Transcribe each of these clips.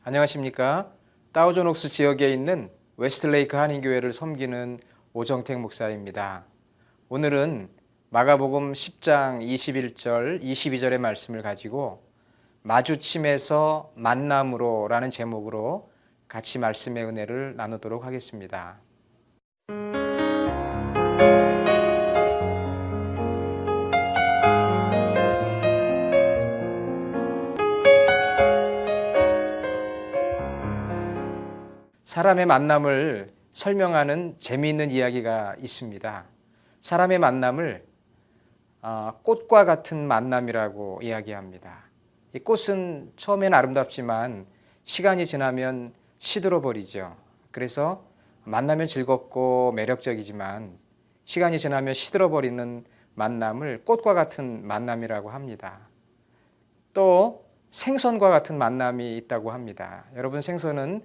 안녕하십니까. 다우존옥스 지역에 있는 웨스트레이크 한인교회를 섬기는 오정택 목사입니다. 오늘은 마가복음 10장 21절, 22절의 말씀을 가지고 마주침에서 만남으로 라는 제목으로 같이 말씀의 은혜를 나누도록 하겠습니다. 사람의 만남을 설명하는 재미있는 이야기가 있습니다. 사람의 만남을 꽃과 같은 만남이라고 이야기합니다. 이 꽃은 처음엔 아름답지만 시간이 지나면 시들어 버리죠. 그래서 만나면 즐겁고 매력적이지만 시간이 지나면 시들어 버리는 만남을 꽃과 같은 만남이라고 합니다. 또 생선과 같은 만남이 있다고 합니다. 여러분, 생선은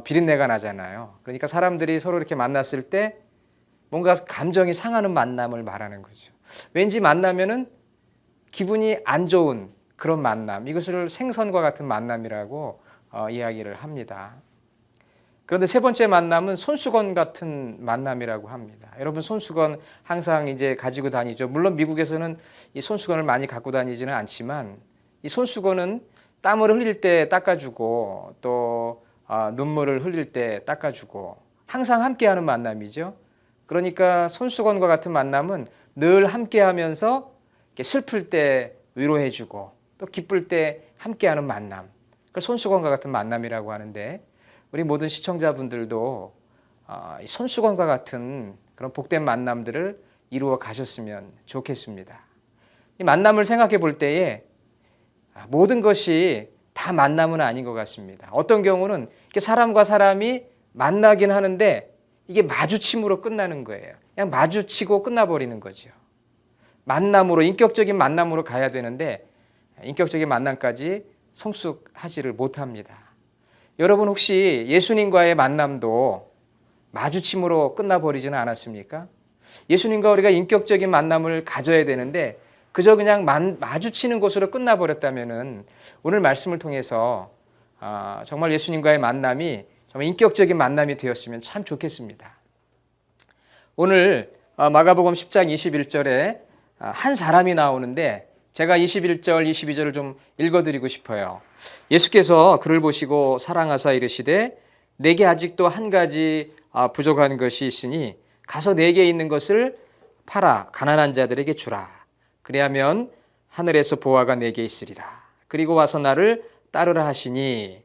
비린내가 나잖아요. 그러니까 사람들이 서로 이렇게 만났을 때 뭔가 감정이 상하는 만남을 말하는 거죠. 왠지 만나면은 기분이 안 좋은 그런 만남, 이것을 생선과 같은 만남이라고 이야기를 합니다. 그런데 세 번째 만남은 손수건 같은 만남이라고 합니다. 여러분, 손수건 항상 이제 가지고 다니죠. 물론 미국에서는 이 손수건을 많이 갖고 다니지는 않지만 이 손수건은 땀을 흘릴 때 닦아주고 또 눈물을 흘릴 때 닦아주고 항상 함께하는 만남이죠. 그러니까 손수건과 같은 만남은 늘 함께하면서 슬플 때 위로해주고 또 기쁠 때 함께하는 만남, 그걸 손수건과 같은 만남이라고 하는데, 우리 모든 시청자분들도 손수건과 같은 그런 복된 만남들을 이루어 가셨으면 좋겠습니다. 이 만남을 생각해 볼 때에 모든 것이 다 만남은 아닌 것 같습니다. 어떤 경우는 사람과 사람이 만나긴 하는데 이게 마주침으로 끝나는 거예요. 그냥 마주치고 끝나버리는 거죠. 만남으로, 인격적인 만남으로 가야 되는데 인격적인 만남까지 성숙하지를 못합니다. 여러분, 혹시 예수님과의 만남도 마주침으로 끝나버리지는 않았습니까? 예수님과 우리가 인격적인 만남을 가져야 되는데 그저 그냥 마주치는 것으로 끝나버렸다면은 오늘 말씀을 통해서 정말 예수님과의 만남이 정말 인격적인 만남이 되었으면 참 좋겠습니다. 오늘 마가복음 10장 21절에 한 사람이 나오는데 제가 21절, 22절을 좀 읽어드리고 싶어요. 예수께서 그를 보시고 사랑하사 이르시되 내게 아직도 한 가지 부족한 것이 있으니 가서 내게 있는 것을 팔아 가난한 자들에게 주라. 그리하면 하늘에서 보화가 내게 있으리라. 그리고 와서 나를 따르라 하시니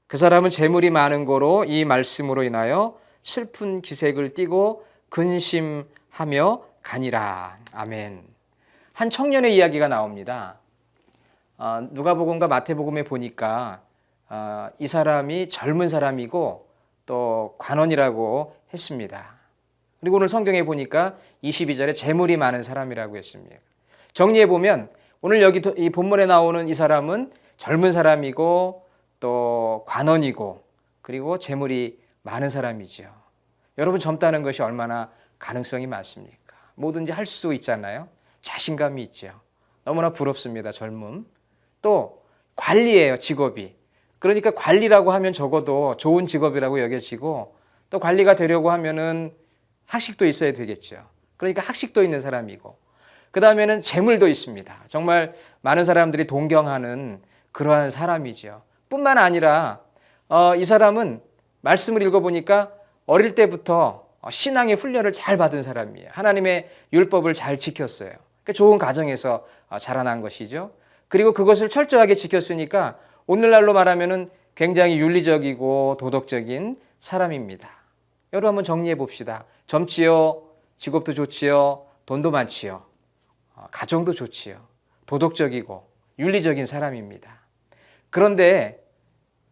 그 사람은 재물이 많은 고로 이 말씀으로 인하여 슬픈 기색을 띠고 근심하며 가니라. 아멘. 한 청년의 이야기가 나옵니다. 누가복음과 마태복음에 보니까 이 사람이 젊은 사람이고 또 관원이라고 했습니다. 그리고 오늘 성경에 보니까 22절에 재물이 많은 사람이라고 했습니다. 정리해 보면 오늘 여기 이 본문에 나오는 이 사람은 젊은 사람이고 또 관원이고 그리고 재물이 많은 사람이죠. 여러분, 젊다는 것이 얼마나 가능성이 많습니까? 뭐든지 할 수 있잖아요. 자신감이 있죠. 너무나 부럽습니다. 젊음. 또 관리예요, 직업이. 그러니까 관리라고 하면 적어도 좋은 직업이라고 여겨지고 또 관리가 되려고 하면은 학식도 있어야 되겠죠. 그러니까 학식도 있는 사람이고 그 다음에는 재물도 있습니다. 정말 많은 사람들이 동경하는 그러한 사람이죠. 뿐만 아니라 이 사람은 말씀을 읽어보니까 어릴 때부터 신앙의 훈련을 잘 받은 사람이에요. 하나님의 율법을 잘 지켰어요. 그러니까 좋은 가정에서 자라난 것이죠. 그리고 그것을 철저하게 지켰으니까 오늘날로 말하면 굉장히 윤리적이고 도덕적인 사람입니다. 여러분, 한번 정리해 봅시다. 젊지요, 직업도 좋지요, 돈도 많지요, 가정도 좋지요, 도덕적이고 윤리적인 사람입니다. 그런데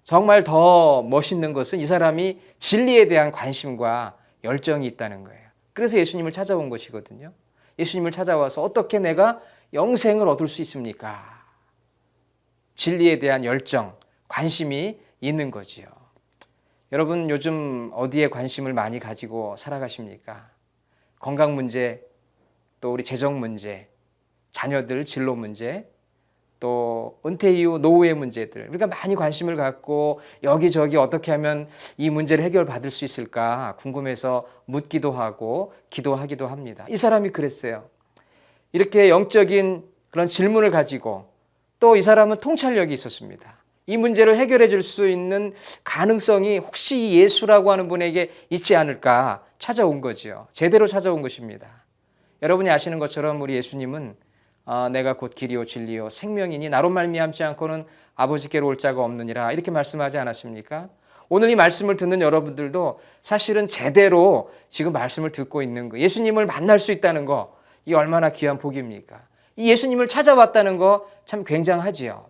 정말 더 멋있는 것은 이 사람이 진리에 대한 관심과 열정이 있다는 거예요. 그래서 예수님을 찾아온 것이거든요. 예수님을 찾아와서 어떻게 내가 영생을 얻을 수 있습니까? 진리에 대한 열정, 관심이 있는 거지요. 여러분, 요즘 어디에 관심을 많이 가지고 살아가십니까? 건강 문제, 또 우리 재정 문제, 자녀들 진로 문제, 또 은퇴 이후 노후의 문제들, 우리가 많이 관심을 갖고 여기저기 어떻게 하면 이 문제를 해결받을 수 있을까 궁금해서 묻기도 하고 기도하기도 합니다. 이 사람이 그랬어요. 이렇게 영적인 그런 질문을 가지고 또 이 사람은 통찰력이 있었습니다. 이 문제를 해결해 줄 수 있는 가능성이 혹시 예수라고 하는 분에게 있지 않을까 찾아온 거죠. 제대로 찾아온 것입니다. 여러분이 아시는 것처럼 우리 예수님은 내가 곧 길이요 진리요 생명이니 나로 말미암지 않고는 아버지께로 올 자가 없느니라 이렇게 말씀하지 않았습니까? 오늘 이 말씀을 듣는 여러분들도 사실은 제대로 지금 말씀을 듣고 있는 거, 예수님을 만날 수 있다는 거, 이 얼마나 귀한 복입니까? 이 예수님을 찾아왔다는 거 참 굉장하지요.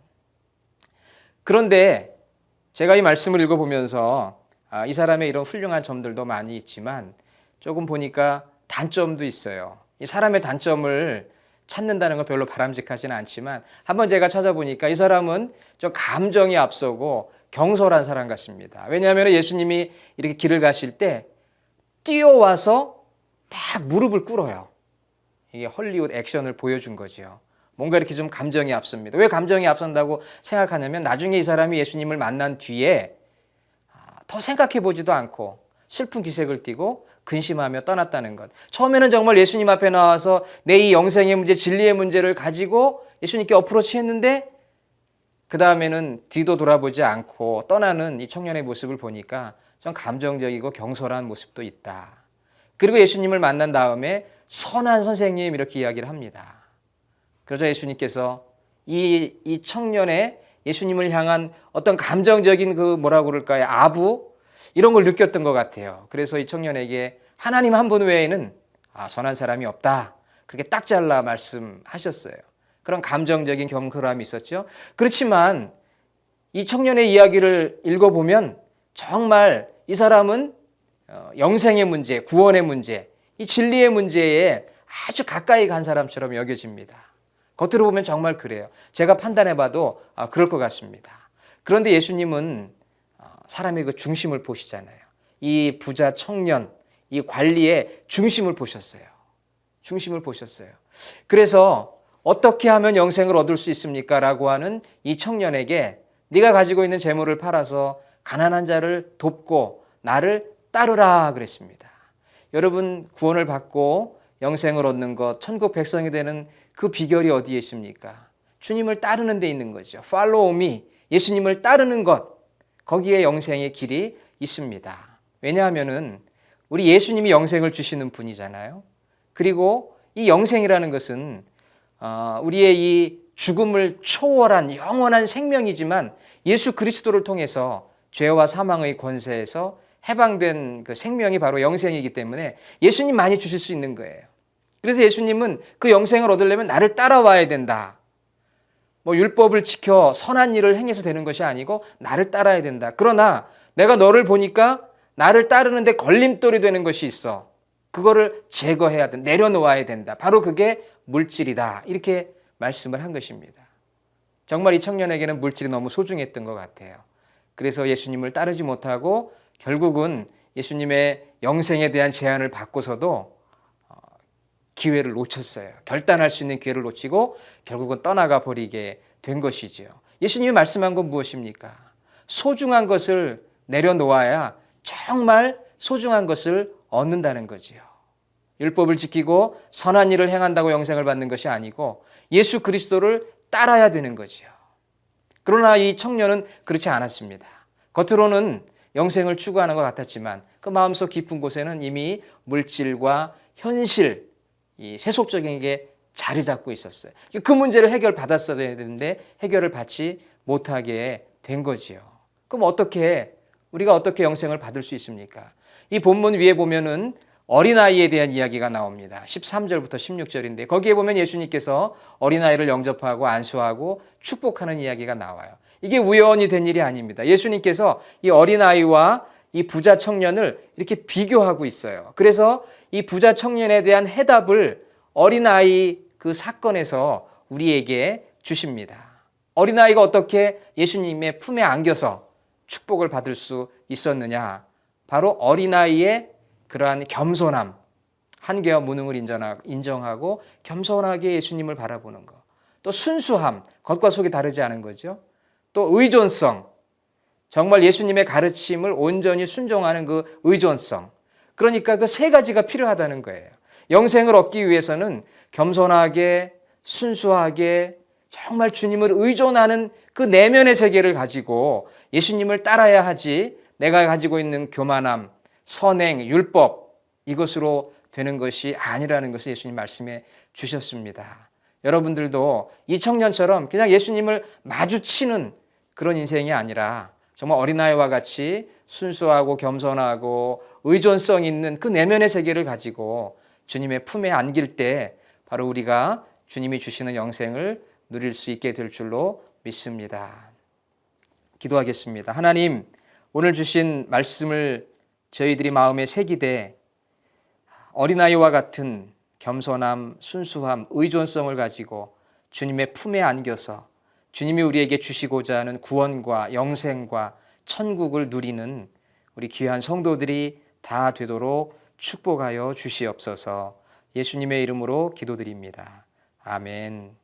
그런데 제가 이 말씀을 읽어보면서 이 사람의 이런 훌륭한 점들도 많이 있지만 조금 보니까 단점도 있어요. 이 사람의 단점을 찾는다는 건 별로 바람직하지는 않지만 한번 제가 찾아보니까 이 사람은 좀 감정이 앞서고 경솔한 사람 같습니다. 왜냐하면 예수님이 이렇게 길을 가실 때 뛰어와서 다 무릎을 꿇어요. 이게 헐리우드 액션을 보여준 거죠. 뭔가 이렇게 좀 감정이 앞섭니다. 왜 감정이 앞선다고 생각하냐면 나중에 이 사람이 예수님을 만난 뒤에 더 생각해 보지도 않고 슬픈 기색을 띠고 근심하며 떠났다는 것. 처음에는 정말 예수님 앞에 나와서 내 이 영생의 문제, 진리의 문제를 가지고 예수님께 어프로치 했는데 그 다음에는 뒤도 돌아보지 않고 떠나는 이 청년의 모습을 보니까 좀 감정적이고 경솔한 모습도 있다. 그리고 예수님을 만난 다음에 선한 선생님 이렇게 이야기를 합니다. 그러자 예수님께서 이 청년의 예수님을 향한 어떤 감정적인 그 뭐라고 그럴까요? 아부? 이런 걸 느꼈던 것 같아요. 그래서 이 청년에게 하나님 한 분 외에는 선한 사람이 없다. 그렇게 딱 잘라 말씀하셨어요. 그런 감정적인 경솔함이 있었죠. 그렇지만 이 청년의 이야기를 읽어보면 정말 이 사람은 영생의 문제, 구원의 문제, 이 진리의 문제에 아주 가까이 간 사람처럼 여겨집니다. 겉으로 보면 정말 그래요. 제가 판단해봐도 그럴 것 같습니다. 그런데 예수님은 사람의 그 중심을 보시잖아요. 이 부자 청년, 이 관리의 중심을 보셨어요. 중심을 보셨어요. 그래서 어떻게 하면 영생을 얻을 수 있습니까? 라고 하는 이 청년에게 네가 가지고 있는 재물을 팔아서 가난한 자를 돕고 나를 따르라 그랬습니다. 여러분 구원을 받고 영생을 얻는 것, 천국 백성이 되는 그 비결이 어디에 있습니까? 주님을 따르는 데 있는 거죠. Follow me. 예수님을 따르는 것. 거기에 영생의 길이 있습니다. 왜냐하면은 우리 예수님이 영생을 주시는 분이잖아요. 그리고 이 영생이라는 것은 우리의 이 죽음을 초월한 영원한 생명이지만 예수 그리스도를 통해서 죄와 사망의 권세에서 해방된 그 생명이 바로 영생이기 때문에 예수님 많이 주실 수 있는 거예요. 그래서 예수님은 그 영생을 얻으려면 나를 따라와야 된다. 뭐 율법을 지켜 선한 일을 행해서 되는 것이 아니고 나를 따라야 된다. 그러나 내가 너를 보니까 나를 따르는데 걸림돌이 되는 것이 있어. 그거를 제거해야 된다. 내려놓아야 된다. 바로 그게 물질이다. 이렇게 말씀을 한 것입니다. 정말 이 청년에게는 물질이 너무 소중했던 것 같아요. 그래서 예수님을 따르지 못하고 결국은 예수님의 영생에 대한 제안을 받고서도 기회를 놓쳤어요. 결단할 수 있는 기회를 놓치고 결국은 떠나가 버리게 된 것이죠. 예수님이 말씀한 건 무엇입니까? 소중한 것을 내려놓아야 정말 소중한 것을 얻는다는 거지요. 율법을 지키고 선한 일을 행한다고 영생을 받는 것이 아니고 예수 그리스도를 따라야 되는 거지요. 그러나 이 청년은 그렇지 않았습니다. 겉으로는 영생을 추구하는 것 같았지만 그 마음속 깊은 곳에는 이미 물질과 현실, 이 세속적인 게 자리 잡고 있었어요. 그 문제를 해결받았어야 되는데 해결을 받지 못하게 된 거지요. 그럼 우리가 어떻게 영생을 받을 수 있습니까? 이 본문 위에 보면은 어린아이에 대한 이야기가 나옵니다. 13절부터 16절인데 거기에 보면 예수님께서 어린아이를 영접하고 안수하고 축복하는 이야기가 나와요. 이게 우연히 된 일이 아닙니다. 예수님께서 이 어린아이와 이 부자 청년을 이렇게 비교하고 있어요. 그래서 이 부자 청년에 대한 해답을 어린아이 그 사건에서 우리에게 주십니다. 어린아이가 어떻게 예수님의 품에 안겨서 축복을 받을 수 있었느냐? 바로 어린아이의 그러한 겸손함, 한계와 무능을 인정하고 겸손하게 예수님을 바라보는 것. 또 순수함, 겉과 속이 다르지 않은 거죠. 또 의존성, 정말 예수님의 가르침을 온전히 순종하는 그 의존성. 그러니까 그 세 가지가 필요하다는 거예요. 영생을 얻기 위해서는 겸손하게, 순수하게, 정말 주님을 의존하는 그 내면의 세계를 가지고 예수님을 따라야 하지, 내가 가지고 있는 교만함, 선행, 율법, 이것으로 되는 것이 아니라는 것을 예수님 말씀해 주셨습니다. 여러분들도 이 청년처럼 그냥 예수님을 마주치는 그런 인생이 아니라 정말 어린아이와 같이 순수하고 겸손하고 의존성 있는 그 내면의 세계를 가지고 주님의 품에 안길 때 바로 우리가 주님이 주시는 영생을 누릴 수 있게 될 줄로 믿습니다. 기도하겠습니다. 하나님, 오늘 주신 말씀을 저희들이 마음에 새기되 어린아이와 같은 겸손함, 순수함, 의존성을 가지고 주님의 품에 안겨서 주님이 우리에게 주시고자 하는 구원과 영생과 천국을 누리는 우리 귀한 성도들이 다 되도록 축복하여 주시옵소서. 예수님의 이름으로 기도드립니다. 아멘.